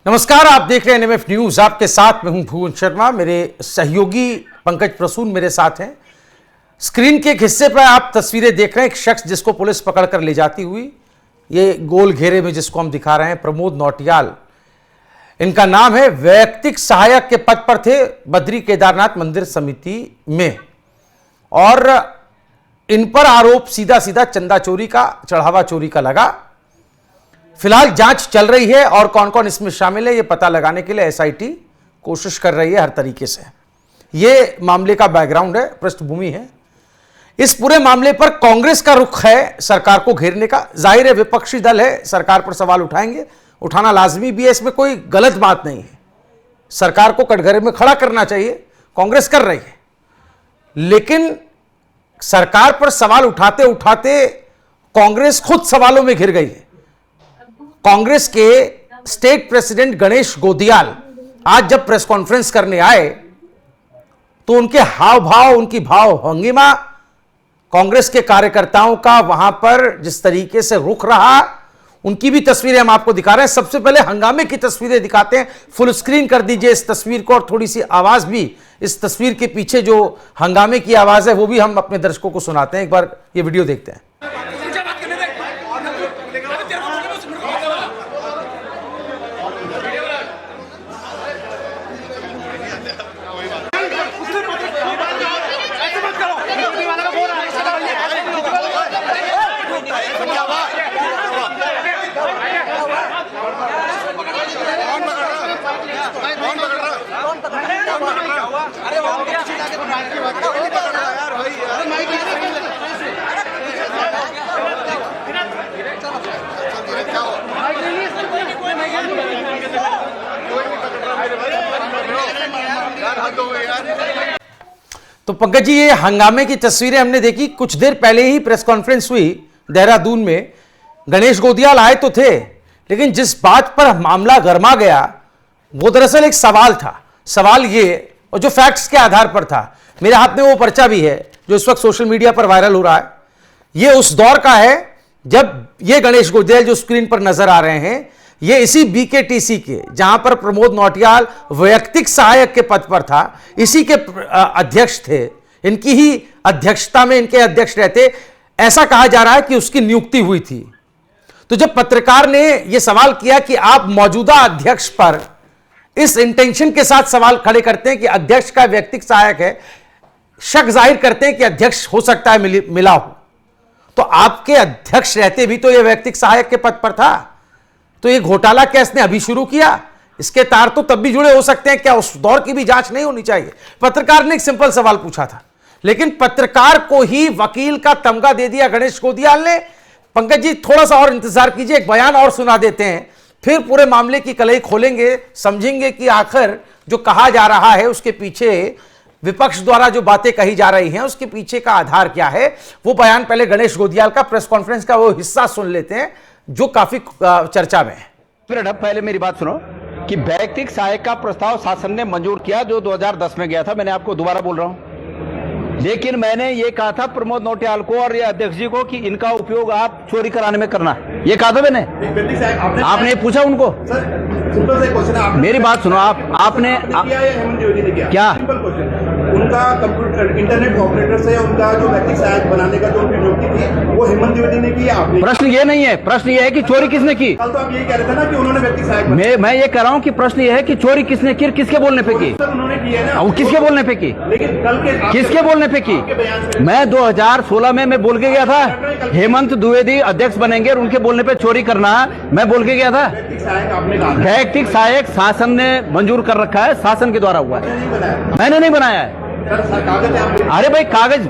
नमस्कार, आप देख रहे हैं एनएमएफ न्यूज। आपके साथ मैं हूं भुवन शर्मा। मेरे सहयोगी पंकज प्रसून मेरे साथ हैं। स्क्रीन के एक हिस्से पर आप तस्वीरें देख रहे हैं। एक शख्स जिसको पुलिस पकड़कर ले जाती हुई, ये गोल घेरे में जिसको हम दिखा रहे हैं, प्रमोद नौटियाल इनका नाम है। वैयक्तिक सहायक के पद पर थे बद्री केदारनाथ मंदिर समिति में, और इन पर आरोप सीधा सीधा चंदा चोरी का, चढ़ावा चोरी का लगा। फिलहाल जांच चल रही है और कौन कौन इसमें शामिल है ये पता लगाने के लिए एसआईटी कोशिश कर रही है हर तरीके से। ये मामले का बैकग्राउंड है, पृष्ठभूमि है। इस पूरे मामले पर कांग्रेस का रुख है सरकार को घेरने का। जाहिर है विपक्षी दल है, सरकार पर सवाल उठाएंगे, उठाना लाजमी भी है, इसमें कोई गलत बात नहीं है। सरकार को कटघरे में खड़ा करना चाहिए, कांग्रेस कर रही है। लेकिन सरकार पर सवाल उठाते उठाते कांग्रेस खुद सवालों में घिर गई है। कांग्रेस के स्टेट प्रेसिडेंट गणेश गोदियाल आज जब प्रेस कॉन्फ्रेंस करने आए तो उनके हाव भाव, उनकी भाव भंगिमा, कांग्रेस के कार्यकर्ताओं का वहां पर जिस तरीके से रुख रहा, उनकी भी तस्वीरें हम आपको दिखा रहे हैं। सबसे पहले हंगामे की तस्वीरें दिखाते हैं। फुल स्क्रीन कर दीजिए इस तस्वीर को, और थोड़ी सी आवाज भी इस तस्वीर के पीछे जो हंगामे की आवाज है वो भी हम अपने दर्शकों को सुनाते हैं। एक बार ये वीडियो देखते हैं। तो पंकज जी, ये हंगामे की तस्वीरें हमने देखी। कुछ देर पहले ही प्रेस कॉन्फ्रेंस हुई देहरादून में। गणेश गोदियाल आए तो थे, लेकिन जिस बात पर मामला गर्मा गया वो दरअसल एक सवाल था। सवाल ये, और जो फैक्ट्स के आधार पर था। मेरे हाथ में वो पर्चा भी है जो इस वक्त सोशल मीडिया पर वायरल हो रहा है। ये उस दौर का है जब ये गणेश गोदियाल जो स्क्रीन पर नजर आ रहे हैं, ये इसी बीकेटीसी के, जहां पर प्रमोद नौटियाल वैयक्तिक सहायक के पद पर था, इसी के अध्यक्ष थे। इनकी ही अध्यक्षता में इनके अध्यक्ष रहते। ऐसा कहा जा रहा है कि उसकी नियुक्ति हुई थी। तो जब पत्रकार ने यह सवाल किया कि आप मौजूदा अध्यक्ष पर इस इंटेंशन के साथ सवाल खड़े करते हैं कि अध्यक्ष का वैयक्तिक सहायक है, शक जाहिर करते हैं कि अध्यक्ष हो सकता है मिला हो, तो आपके अध्यक्ष रहते भी तो यह वैयक्तिक सहायक के पद पर था। तो ये घोटाला क्या इसने अभी शुरू किया? इसके तार तो तब भी जुड़े हो सकते हैं। क्या उस दौर की भी जांच नहीं होनी चाहिए? पत्रकार ने एक सिंपल सवाल पूछा था, लेकिन पत्रकार को ही वकील का तमगा दे दिया गणेश गोदियाल ने। पंकज जी, थोड़ा सा और इंतजार कीजिए, एक बयान और सुना देते हैं, फिर पूरे मामले की कलई खोलेंगे, समझेंगे कि आखिर जो कहा जा रहा है उसके पीछे, विपक्ष द्वारा जो बातें कही जा रही हैं उसके पीछे का आधार क्या है। वो बयान पहले गणेश गोदियाल का प्रेस कॉन्फ्रेंस का वो हिस्सा सुन लेते हैं जो काफी चर्चा में है। पहले मेरी बात सुनो कि वैयक्तिक सहायक का प्रस्ताव शासन ने मंजूर किया जो 2010 में गया था। मैंने आपको दोबारा बोल रहा हूं, लेकिन मैंने ये कहा था प्रमोद नौटियाल को और ये अध्यक्ष जी को कि इनका उपयोग आप चोरी कराने में करना, ये कहा था मैंने। आपने पूछा उनको? मेरी बात सुनो, आपने क्या उनका कंप्यूटर इंटरनेट ऑपरेटर से उनका जो वैयक्तिक सहायक बनाने का जो नियुक्ति थी वो हेमंत द्विवेदी ने की। आपने प्रश्न ये नहीं है, प्रश्न ये है कि चोरी किसने की। कल तो आप यही कह रहे थे ना कि उन्होंने वैयक्तिक सहायक मैं ये कह रहा हूँ कि प्रश्न ये है कि चोरी किसने की, किसके बोलने पे की? सर उन्होंने की है ना। वो किसके बोलने पे की? लेकिन कल के किसके बोलने पे की? मैं 2016 में मैं बोल के गया था हेमंत द्विवेदी अध्यक्ष बनेंगे और उनके बोलने पे चोरी करना, मैं बोल के गया था। वैयक्तिक सहायक शासन ने मंजूर कर रखा है, शासन के द्वारा हुआ है, मैंने नहीं बनाया है। अरे भाई, कागज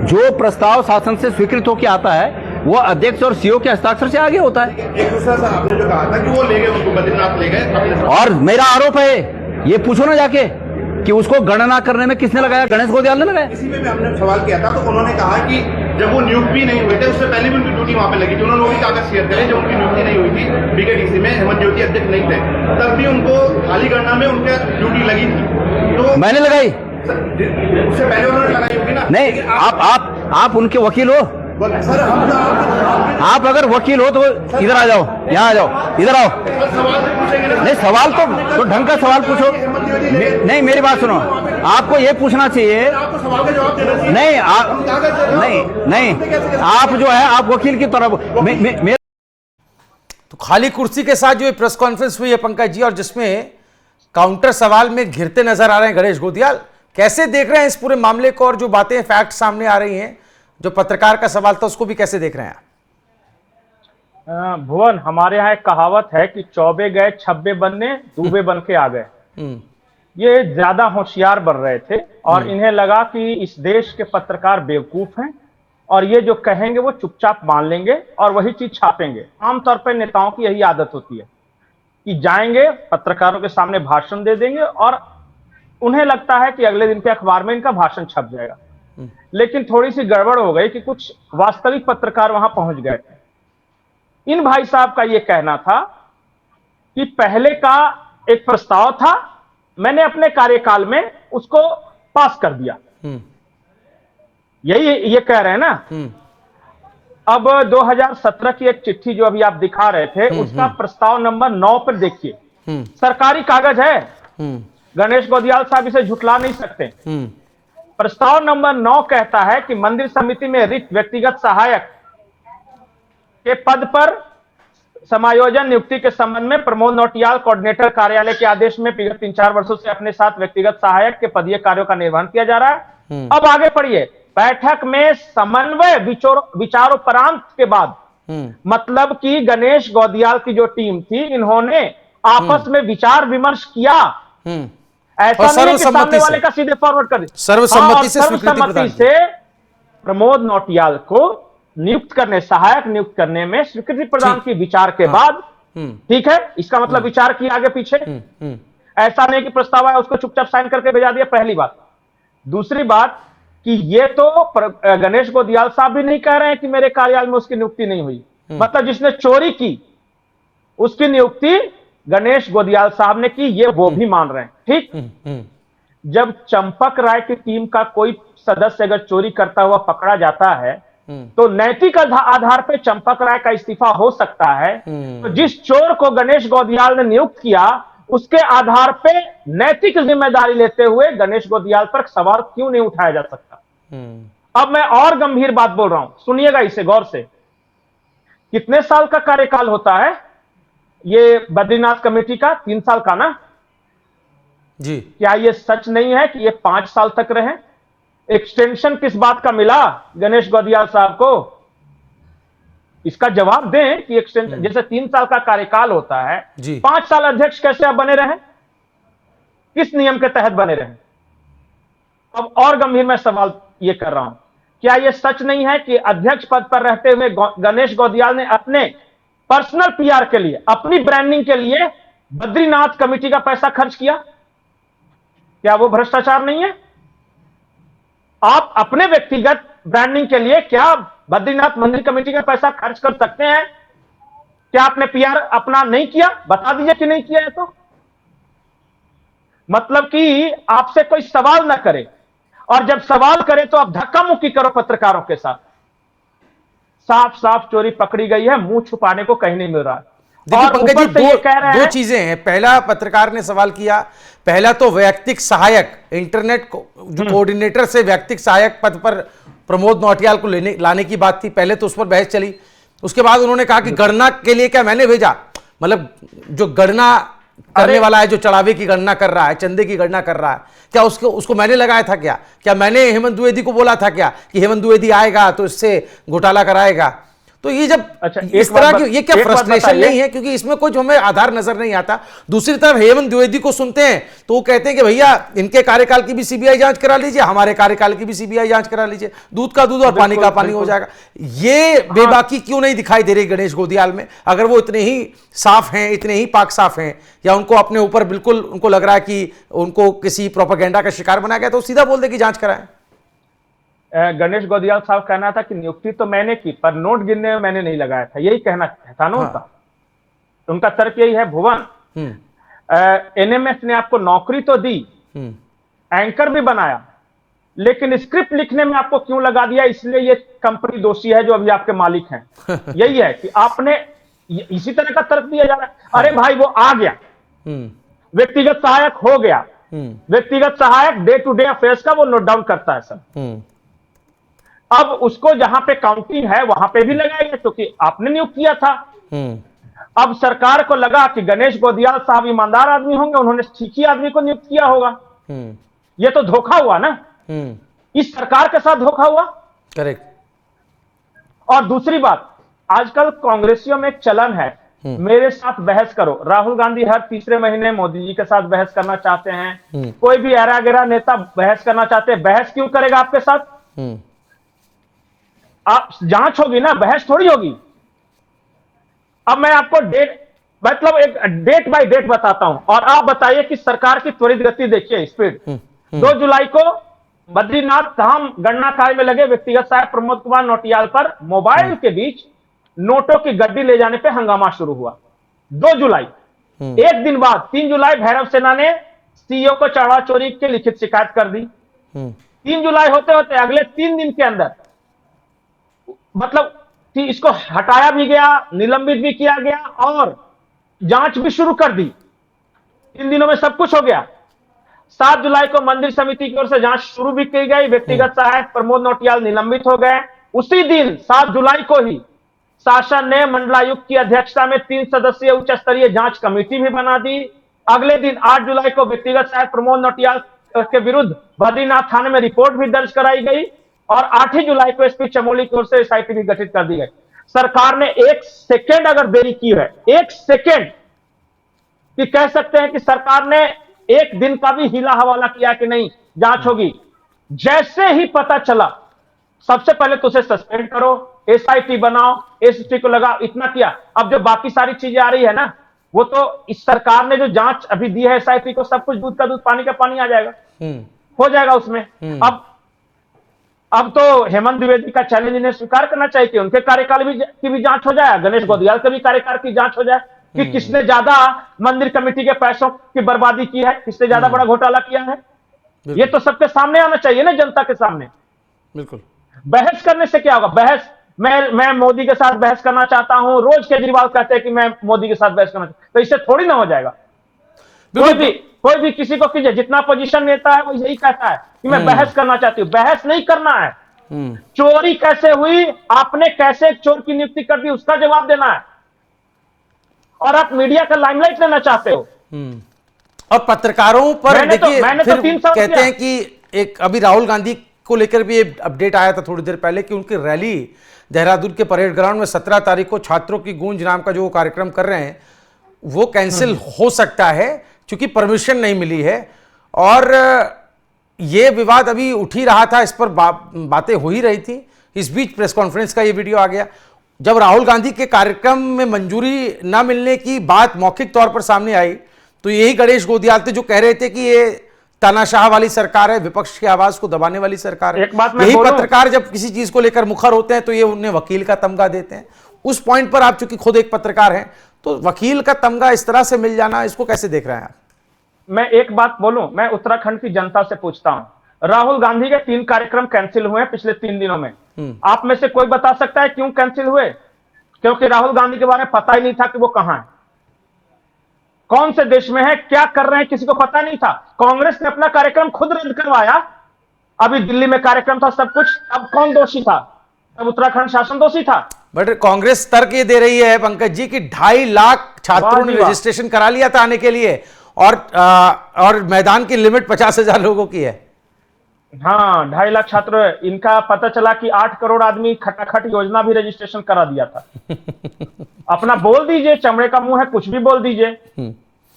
जो प्रस्ताव शासन से स्वीकृत होकर आता है वो अध्यक्ष और सीओ के हस्ताक्षर से आगे होता है। एक दूसरा सर आपने जो कहा था कि वो ले गए, उनको बद्रीनाथ ले गए, और मेरा आरोप है, ये पूछो ना जाके कि उसको गणना करने में किसने लगाया? गणेश गोदियाल ने लगाया। इसी में भी हमने सवाल किया था तो उन्होंने कहा कि जब वो नियुक्त भी नहीं हुए थे उससे पहले भी उनकी ड्यूटी वहां पे लगी थी। उन्होंने वो भी कागज शेयर करे जब उनकी नियुक्ति नहीं हुई थी बीकेटीसी में, हेमंत ज्योति अध्यक्ष नहीं थे, तब भी उनको खाली गणना में उनका ड्यूटी लगी थी। तो मैंने लगाई, उससे पहले उन्होंने लगाई होगी ना। नहीं, आप उनके वकील हो, सर हम तो आप अगर वकील हो तो इधर आ जाओ, यहाँ आ जाओ, इधर आओ। सवाल तो पूछेंगे ना। नहीं, सवाल तो ढंग का सवाल पूछो। नहीं, मेरी बात सुनो, आपको ये पूछना चाहिए। आपको सवाल का जवाब देना चाहिए। नहीं, नहीं, आप जो है आप वकील की तरफ। तो खाली कुर्सी के साथ जो ये प्रेस कॉन्फ्रेंस हुई है पंकज जी, और जिसमें काउंटर सवाल में घिरते नजर आ रहे हैं गणेश गोदियाल, कैसे देख रहे हैं इस पूरे मामले को, और जो बातें फैक्ट सामने आ रही हैं, जो पत्रकार का सवाल था उसको भी कैसे देख रहे हैं? भुवन, हमारे यहाँ एक कहावत है कि चौबे गए छब्बे बनने, दूबे बन के आ गए। ये ज्यादा होशियार बन रहे थे और इन्हें लगा कि इस देश के पत्रकार बेवकूफ हैं और ये जो कहेंगे वो चुपचाप मान लेंगे और वही चीज छापेंगे। आमतौर पर नेताओं की यही आदत होती है कि जाएंगे, पत्रकारों के सामने भाषण दे देंगे और उन्हें लगता है कि अगले दिन के अखबार में इनका भाषण छप जाएगा। लेकिन थोड़ी सी गड़बड़ हो गई कि कुछ वास्तविक पत्रकार वहां पहुंच गए थे। इन भाई साहब का यह कहना था कि पहले का एक प्रस्ताव था, मैंने अपने कार्यकाल में उसको पास कर दिया। यही ये कह रहे हैं ना। अब 2017 की एक चिट्ठी जो अभी आप दिखा रहे थे, उसका प्रस्ताव नंबर 9 पर देखिए, सरकारी कागज है, गणेश गोदियाल साहब इसे झुठला नहीं सकते। प्रस्ताव नंबर 9 कहता है कि मंदिर समिति में रिक्त व्यक्तिगत सहायक के पद पर समायोजन नियुक्ति के संबंध में प्रमोद नौटियाल कोऑर्डिनेटर कार्यालय के आदेश में विगत 3-4 वर्षों से अपने साथ व्यक्तिगत सहायक के पदीय कार्यों का निर्वहन किया जा रहा है। अब आगे पढ़िए, बैठक में समन्वय विचारोपरांत के बाद, मतलब कि गणेश गोदियाल की जो टीम थी, इन्होंने आपस में विचार विमर्श किया। ऐसा नहीं है कि सामने वाले का सीधे फॉरवर्ड कर दिया, सर्वसम्मति से प्रमोद नौटियाल को नियुक्त करने, सहायक नियुक्त करने में स्वीकृति प्रदान की विचार के बाद। ठीक है, इसका मतलब विचार किया आगे पीछे। ऐसा नहीं कि प्रस्ताव आया उसको चुपचाप साइन करके भेजा दिया, पहली बात। दूसरी बात कि ये तो गणेश गोदियाल साहब भी नहीं कह रहे हैं कि मेरे कार्यालय में उसकी नियुक्ति नहीं हुई, मतलब जिसने चोरी की उसकी नियुक्ति गणेश गोदियाल साहब ने की, ये वो भी मान रहे हैं। ठीक, जब चंपक राय की टीम का कोई सदस्य अगर चोरी करता हुआ पकड़ा जाता है तो नैतिक आधार पर चंपक राय का इस्तीफा हो सकता है। तो जिस चोर को गणेश गोदियाल ने नियुक्त किया, उसके आधार पे नैतिक जिम्मेदारी लेते हुए गणेश गोदियाल पर सवाल क्यों नहीं उठाया जा सकता? अब मैं और गंभीर बात बोल रहा हूं, सुनिएगा इसे गौर से। कितने साल का कार्यकाल होता है ये बद्रीनाथ कमेटी का? 3 साल का ना जी। क्या ये सच नहीं है कि ये 5 साल तक रहे? एक्सटेंशन किस बात का मिला गणेश गोदियाल साहब को? इसका जवाब दें कि एक्सटेंशन, जैसे 3 साल का कार्यकाल होता है, 5 साल अध्यक्ष कैसे आप बने रहे? किस नियम के तहत बने रहे? अब और गंभीर मैं सवाल ये कर रहा हूं, क्या यह सच नहीं है कि अध्यक्ष पद पर रहते हुए गणेश गोदियाल ने अपने पर्सनल पीआर के लिए, अपनी ब्रांडिंग के लिए बद्रीनाथ कमेटी का पैसा खर्च किया? क्या वो भ्रष्टाचार नहीं है? आप अपने व्यक्तिगत ब्रांडिंग के लिए क्या बद्रीनाथ मंदिर कमेटी का पैसा खर्च कर सकते हैं? क्या आपने पीआर अपना नहीं किया? बता दीजिए कि नहीं किया है। तो मतलब कि आपसे कोई सवाल ना करे, और जब सवाल करे तो आप धक्का मुक्की करो पत्रकारों के साथ। साफ साफ चोरी पकड़ी गई है, मुंह छुपाने को कहीं नहीं मिल रहा। देखिए पंकज जी, दो चीजें हैं। पहला, पत्रकार ने सवाल किया, पहला तो वैयक्तिक सहायक, इंटरनेट जो कोऑर्डिनेटर से वैयक्तिक सहायक पद पर प्रमोद नौटियाल को लाने की बात थी, पहले तो उस पर बहस चली। उसके बाद उन्होंने कहा कि गणना के लिए क्या मैंने भेजा, मतलब जो गणना करने वाला है, जो चढ़ावे की गणना कर रहा है, चंदे की गणना कर रहा है, क्या उसको मैंने लगाया था? क्या मैंने हेमंत द्विवेदी को बोला था क्या कि हेमंत द्विवेदी आएगा तो इससे घोटाला कराएगा? तो ये जब इस तरह की, ये क्या फ्रस्ट्रेशन नहीं है? क्योंकि इसमें कुछ हमें आधार नजर नहीं आता। दूसरी तरफ हेमंत द्विवेदी को सुनते हैं तो वो कहते हैं कि भैया इनके कार्यकाल की भी सीबीआई जांच करा लीजिए, हमारे कार्यकाल की भी सीबीआई जांच करा लीजिए, दूध का दूध और पानी का पानी हो जाएगा। ये बेबाकी क्यों नहीं दिखाई दे रही गणेश गोदियाल में? अगर वो इतने ही साफ हैं, इतने ही पाक साफ हैं, या उनको अपने ऊपर बिल्कुल उनको लग रहा है कि उनको किसी प्रोपेगेंडा का शिकार बनाया गया, तो सीधा बोल दे कि जांच कराएं। गणेश गोदियाल साहब कहना था कि नियुक्ति तो मैंने की, पर नोट गिनने में मैंने नहीं लगाया था, यही कहना था ना उनका। उनका तर्क यही है। भुवन, एनएमएस ने आपको नौकरी तो दी, एंकर भी बनाया, लेकिन स्क्रिप्ट लिखने में आपको क्यों लगा दिया, इसलिए ये कंपनी दोषी है जो अभी आपके मालिक हैं। यही है कि आपने इसी तरह का तर्क दिया जा रहा है। अरे भाई वो आ गया, व्यक्तिगत सहायक हो गया, व्यक्तिगत सहायक डे टू डे अफेयर्स का वो नोट डाउन करता है सर। अब उसको जहां पे काउंटिंग है वहां पे भी लगाएंगे क्योंकि आपने नियुक्त किया था। अब सरकार को लगा कि गणेश गोदियाल साहब ईमानदार आदमी होंगे, उन्होंने ठीक ही आदमी को नियुक्त किया होगा। ये तो धोखा हुआ ना, इस सरकार के साथ धोखा हुआ। करेक्ट। और दूसरी बात, आजकल कांग्रेसियों में एक चलन है, मेरे साथ बहस करो। राहुल गांधी हर तीसरे महीने मोदी जी के साथ बहस करना चाहते हैं। कोई भी एरा गिरा नेता बहस करना चाहते हैं। बहस क्यों करेगा आपके साथ? आप जांच होगी ना, बहस थोड़ी होगी। अब मैं आपको एक डेट बाय डेट बताता हूं और आप बताइए कि सरकार की त्वरित गति देखिए, स्पीड। 2 जुलाई को बद्रीनाथ धाम गणना कार्य में लगे व्यक्तिगत सहायक प्रमोद कुमार नौटियाल पर मोबाइल के बीच नोटों की गड्डी ले जाने पर हंगामा शुरू हुआ। 2 जुलाई। एक दिन बाद 3 जुलाई भैरव सेना ने सीईओ को चढ़ावा चोरी की लिखित शिकायत कर दी। 3 जुलाई होते होते अगले 3 दिन के अंदर मतलब कि इसको हटाया भी गया, निलंबित भी किया गया और जांच भी शुरू कर दी। इन दिनों में सब कुछ हो गया। 7 जुलाई को मंदिर समिति की ओर से जांच शुरू भी की गई। व्यक्तिगत सहायक प्रमोद नौटियाल निलंबित हो गए। उसी दिन 7 जुलाई को ही शासन ने मंडलायुक्त की अध्यक्षता में 3 सदस्यीय उच्च स्तरीय जांच कमेटी भी बना दी। अगले दिन 8 जुलाई को व्यक्तिगत सहायक प्रमोद नौटियाल के विरुद्ध बद्रीनाथ थाने में रिपोर्ट भी दर्ज कराई गई और 8 ही जुलाई को एसपी चमोली की ओर से एसआईटी भी गठित कर दी गई। सरकार ने 1 सेकेंड अगर देरी की है, 1 सेकेंड कि कह सकते हैं कि सरकार ने 1 दिन का भी हिला हवाला किया कि नहीं जांच होगी। जैसे ही पता चला सबसे पहले तो उसे सस्पेंड करो, एसआईटी बनाओ, एसपी को लगाओ, इतना किया। अब जो बाकी सारी चीजें आ रही है ना, वो तो इस सरकार ने जो जांच अभी दी है एसआईटी को, सब कुछ दूध का दूध पानी का पानी आ जाएगा, हो जाएगा उसमें। अब तो हेमंत द्विवेदी का चैलेंज इन्हें स्वीकार करना चाहिए कि उनके कार्यकाल की भी जांच हो जाए, गणेश गोदियाल के भी कार्यकाल की जांच हो जाए कि किसने ज्यादा मंदिर कमेटी के पैसों की बर्बादी की है, किसने ज्यादा बड़ा घोटाला किया है। ये तो सबके सामने आना चाहिए ना, जनता के सामने। बिल्कुल। बहस करने से क्या होगा? बहस मैं मोदी के साथ बहस करना चाहता हूं, रोज केजरीवाल कहते हैं कि मैं मोदी के साथ बहस करना चाहता हूं, तो इससे थोड़ी ना हो जाएगा। कोई भी किसी को कीजिए, जितना पोजीशन नेता है वो यही कहता है कि मैं बहस करना चाहती हूं। बहस नहीं करना है। चोरी कैसे हुई, आपने कैसे एक चोर की नियुक्ति कर दी, उसका जवाब देना है। और आप मीडिया का लाइमलाइट लेना चाहते हो। और पत्रकारों पर देखिए फिर 3 साल कहते हैं कि एक अभी राहुल गांधी को लेकर भी ये अपडेट आया था थोड़ी देर पहले कि उनकी रैली देहरादून के परेड ग्राउंड में 17 तारीख को छात्रों की गूंज नाम का जो कार्यक्रम कर रहे हैं वो कैंसिल हो सकता है क्योंकि परमिशन नहीं मिली है। और ये विवाद अभी उठ ही रहा था, इस पर बातें हो ही रही थी। इस बीच प्रेस कॉन्फ्रेंस का ये वीडियो आ गया जब राहुल गांधी के कार्यक्रम में मंजूरी न मिलने की बात मौखिक तौर पर सामने आई तो यही गणेश गोदियाल थे जो कह रहे थे कि ये तानाशाह वाली सरकार है, विपक्ष की आवाज को दबाने वाली सरकार है। यही पत्रकार जब किसी चीज को लेकर मुखर होते हैं तो ये उन्हें वकील का तमगा देते हैं। उस पॉइंट पर आप चूंकि खुद एक पत्रकार हैं तो वकील का तमगा इस तरह से मिल जाना, इसको कैसे देख रहे हैं आप? मैं एक बात बोलूं, मैं उत्तराखंड की जनता से पूछता हूं, राहुल गांधी के 3 कार्यक्रम कैंसिल हुए पिछले 3 दिनों में। आप में से कोई बता सकता है क्यों कैंसिल हुए? क्योंकि राहुल गांधी के बारे में पता ही नहीं था कि वो कहां है, कौन से देश में है, क्या कर रहे हैं, किसी को पता नहीं था। कांग्रेस ने अपना कार्यक्रम खुद रद्द करवाया। अभी दिल्ली में कार्यक्रम था, सब कुछ। अब कौन दोषी था? अब उत्तराखंड शासन दोषी था। बट कांग्रेस तर्क ये दे रही है पंकज जी कि 2.5 लाख छात्रों ने रजिस्ट्रेशन करा लिया था आने के लिए और मैदान की लिमिट 50,000 लोगों की है। हाँ, 2.5 लाख छात्र। इनका पता चला कि 8 करोड़ आदमी खटाखट योजना भी रजिस्ट्रेशन करा दिया था। अपना बोल दीजिए, चमड़े का मुंह है, कुछ भी बोल दीजिए।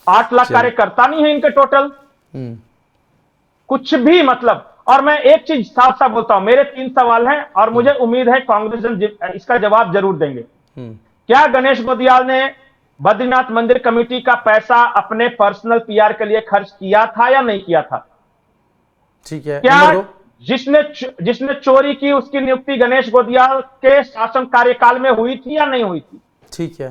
8 लाख कार्यकर्ता नहीं है इनके टोटल, कुछ भी मतलब। और मैं एक चीज साफ साफ बोलता हूं, मेरे 3 सवाल हैं और मुझे उम्मीद है कांग्रेस इसका जवाब जरूर देंगे। क्या गणेश गोदियाल ने बद्रीनाथ मंदिर कमेटी का पैसा अपने पर्सनल पीआर के लिए खर्च किया था या नहीं किया था? ठीक है। क्या जिसने चोरी की उसकी नियुक्ति गणेश गोदियाल के शासन कार्यकाल में हुई थी या नहीं हुई थी? ठीक है।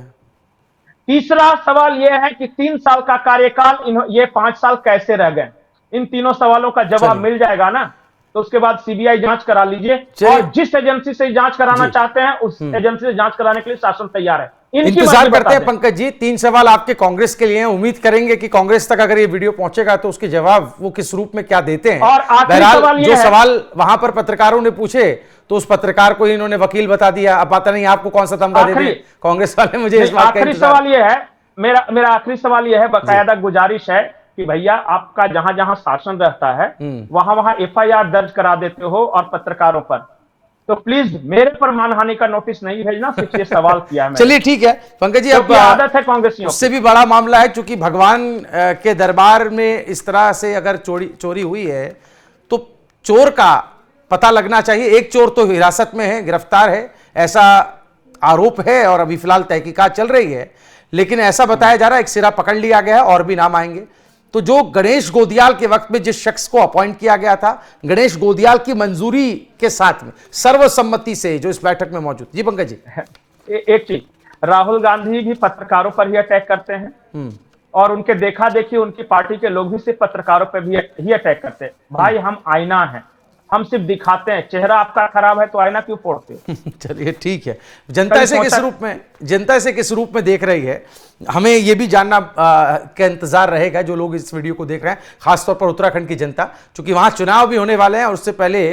तीसरा सवाल यह है कि 3 साल का कार्यकाल ये 5 साल कैसे रह गए? इन तीनों सवालों का जवाब मिल जाएगा ना तो उसके बाद सीबीआई जांच करा लीजिए, चलिए। और जिस एजेंसी से जांच कराना जी। चाहते हैं उस एजेंसी से जांच कराने के लिए शासन तैयार है। इनकी इंतजार मर्जी करते बता हैं दें। पंकज जी। 3 सवाल आपके कांग्रेस के लिए हैं, उम्मीद करेंगे कि कांग्रेस तक अगर ये वीडियो पहुंचेगा तो उसके जवाब वो किस रूप में क्या देते हैं। और आखिरी बहरहाल सवाल ये जो है- सवाल वहां पर पत्रकारों ने पूछे तो उस पत्रकार को इन्होंने वकील बता दिया। अब पता नहीं आपको कौन सा तमगा दे आखिरी- दें कांग्रेस वाले। मुझे इस नहीं, बात का आखिरी इंतजार। सवाल यह है, मेरा आखिरी सवाल यह है, बाकायदा गुजारिश है कि भैया आपका जहां जहां शासन रहता है वहां वहां एफआईआर दर्ज करा देते हो और पत्रकारों पर, तो प्लीज मेरे पर मानहानि का नोटिस नहीं भेजना। सिर्फ ये सवाल किया है मैंने। चलिए ठीक है पंकज जी। अब क्योंकि आदत है कांग्रेसियों उससे भी बड़ा मामला है, चूंकि भगवान के दरबार में इस तरह से अगर चोरी हुई है तो चोर का पता लगना चाहिए। एक चोर तो हिरासत में है, गिरफ्तार है, ऐसा आरोप है और अभी फिलहाल तहकीकात चल रही है। लेकिन ऐसा बताया जा रहा है एक सिरा पकड़ लिया गया है और भी नाम आएंगे। तो जो गणेश गोदियाल के वक्त में जिस शख्स को अपॉइंट किया गया था, गणेश गोदियाल की मंजूरी के साथ में सर्वसम्मति से जो इस बैठक में मौजूद। जी पंकज जी। एक चीज, राहुल गांधी भी पत्रकारों पर ही अटैक करते हैं और उनके देखा देखी उनकी पार्टी के लोग भी सिर्फ पत्रकारों पर भी ही अटैक करते हैं। भाई हम आईना हैं, हम सिर्फ दिखाते हैं। चेहरा आपका खराब है तो आईना क्यों फोड़ते हो? चलिए ठीक है। जनता इसे किस रूप में देख रही है, हमें यह भी जानना का इंतजार रहेगा। जो लोग इस वीडियो को देख रहे हैं, खासतौर पर उत्तराखंड की जनता, क्योंकि वहां चुनाव भी होने वाले हैं और उससे पहले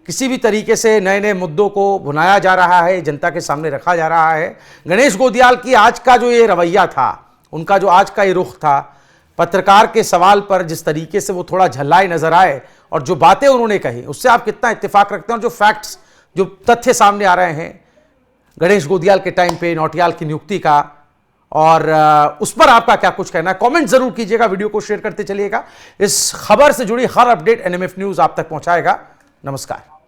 किसी भी तरीके से नए नए मुद्दों को भुनाया जा रहा है, जनता के सामने रखा जा रहा है। गणेश गोदियाल की आज का जो ये रवैया था, उनका जो आज का ये रुख था, पत्रकार के सवाल पर जिस तरीके से वो थोड़ा झल्लाए नजर आए और जो बातें उन्होंने कही, उससे आप कितना इत्तेफाक रखते हैं? और जो फैक्ट्स, जो तथ्य सामने आ रहे हैं गणेश गोदियाल के टाइम पे नौटियाल की नियुक्ति का, और उस पर आपका क्या कुछ कहना है? कमेंट जरूर कीजिएगा, वीडियो को शेयर करते चलिएगा। इस खबर से जुड़ी हर अपडेट एनएमएफ न्यूज आप तक पहुंचाएगा। नमस्कार।